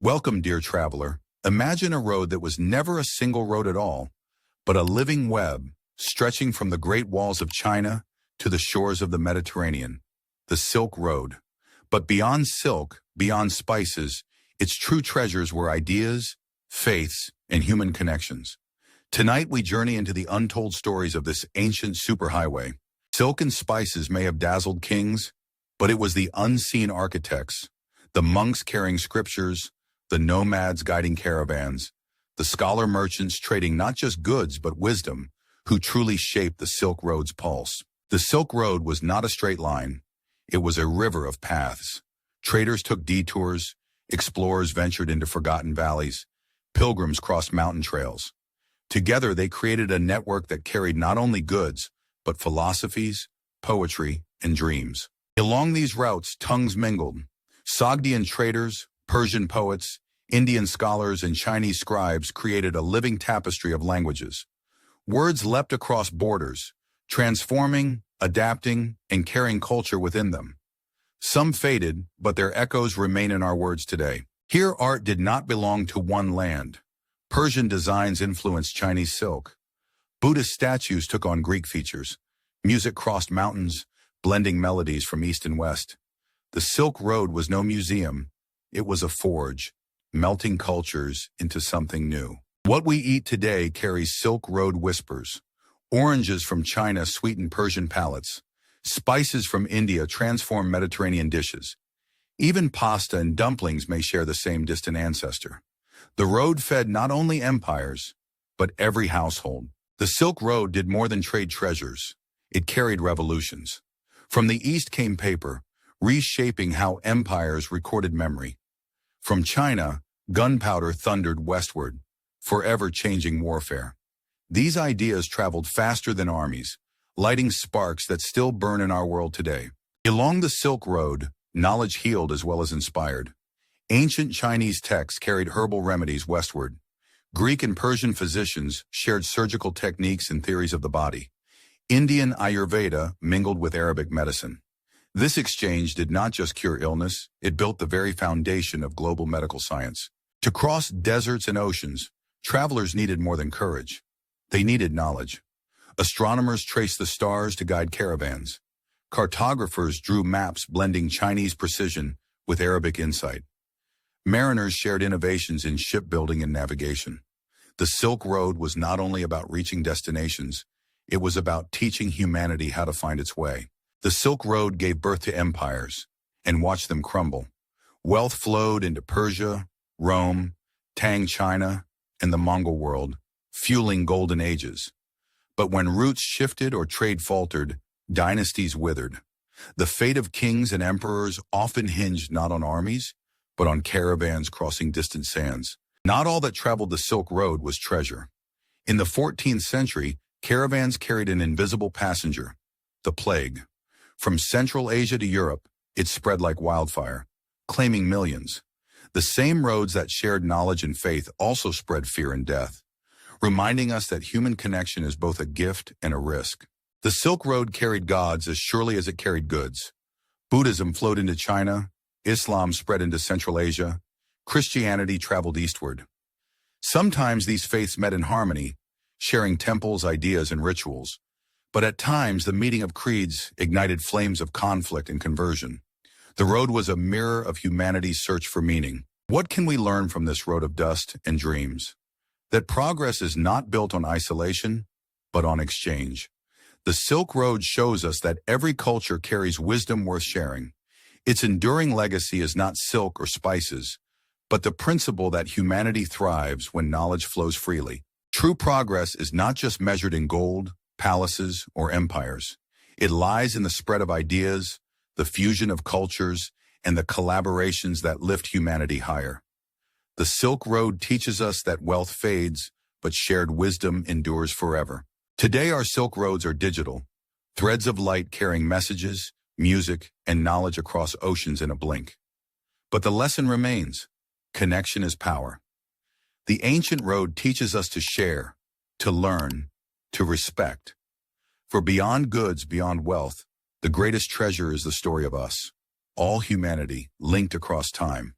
Welcome, dear traveler. Imagine a road that was never a single road at all, but a living web stretching from the Great Walls of China to the shores of the Mediterranean, the Silk Road. But beyond silk, beyond spices, its true treasures were ideas, faiths, and human connections. Tonight we journey into the untold stories of this ancient superhighway. Silk and spices may have dazzled kings, but it was the unseen architects, the monks carrying scriptures, the nomads guiding caravans, the scholar merchants trading not just goods but wisdom, who truly shaped the Silk Road's pulse. The Silk Road was not a straight line. It was a river of paths. Traders took detours, explorers ventured into forgotten valleys, pilgrims crossed mountain trails. Together they created a network that carried not only goods, but philosophies, poetry, and dreams. Along these routes, tongues mingled. Sogdian traders, Persian poets, Indian scholars, and Chinese scribes created a living tapestry of languages. Words leapt across borders, transforming, adapting, and carrying culture within them. Some faded, but their echoes remain in our words today. Here, art did not belong to one land. Persian designs influenced Chinese silk. Buddhist statues took on Greek features. Music crossed mountains, blending melodies from east and west. The Silk Road was no museum. It was a forge, melting cultures into something new. What we eat today carries Silk Road whispers. Oranges from China sweeten Persian palates. Spices from India transform Mediterranean dishes. Even pasta and dumplings may share the same distant ancestor. The road fed not only empires, but every household. The Silk Road did more than trade treasures. It carried revolutions. From the east came paper, reshaping how empires recorded memory. From China, gunpowder thundered westward, forever changing warfare. These ideas traveled faster than armies, lighting sparks that still burn in our world today. Along the Silk Road, knowledge healed as well as inspired. Ancient Chinese texts carried herbal remedies westward. Greek and Persian physicians shared surgical techniques and theories of the body. Indian Ayurveda mingled with Arabic medicine. This exchange did not just cure illness, it built the very foundation of global medical science. To cross deserts and oceans, travelers needed more than courage. They needed knowledge. Astronomers traced the stars to guide caravans. Cartographers drew maps blending Chinese precision with Arabic insight. Mariners shared innovations in shipbuilding and navigation. The Silk Road was not only about reaching destinations, it was about teaching humanity how to find its way. The Silk Road gave birth to empires and watched them crumble. Wealth flowed into Persia, Rome, Tang China, and the Mongol world, fueling golden ages. But when roots shifted or trade faltered, dynasties withered. The fate of kings and emperors often hinged not on armies, but on caravans crossing distant sands. Not all that traveled the Silk Road was treasure. In the 14th century, caravans carried an invisible passenger, the plague. From Central Asia to Europe, it spread like wildfire, claiming millions. The same roads that shared knowledge and faith also spread fear and death, reminding us that human connection is both a gift and a risk. The Silk Road carried gods as surely as it carried goods. Buddhism flowed into China, Islam spread into Central Asia, Christianity traveled eastward. Sometimes these faiths met in harmony, sharing temples, ideas, and rituals. But at times, the meeting of creeds ignited flames of conflict and conversion. The road was a mirror of humanity's search for meaning. What can we learn from this road of dust and dreams? That progress is not built on isolation, but on exchange. The Silk Road shows us that every culture carries wisdom worth sharing. Its enduring legacy is not silk or spices, but the principle that humanity thrives when knowledge flows freely. True progress is not just measured in gold, palaces, or empires. It lies in the spread of ideas, the fusion of cultures, and the collaborations that lift humanity higher. The Silk Road teaches us that wealth fades, but shared wisdom endures forever. Today our Silk Roads are digital, threads of light carrying messages, music, and knowledge across oceans in a blink. But the lesson remains: connection is power. The ancient road teaches us to share, to learn, to respect. For beyond goods, beyond wealth, the greatest treasure is the story of us, all humanity linked across time.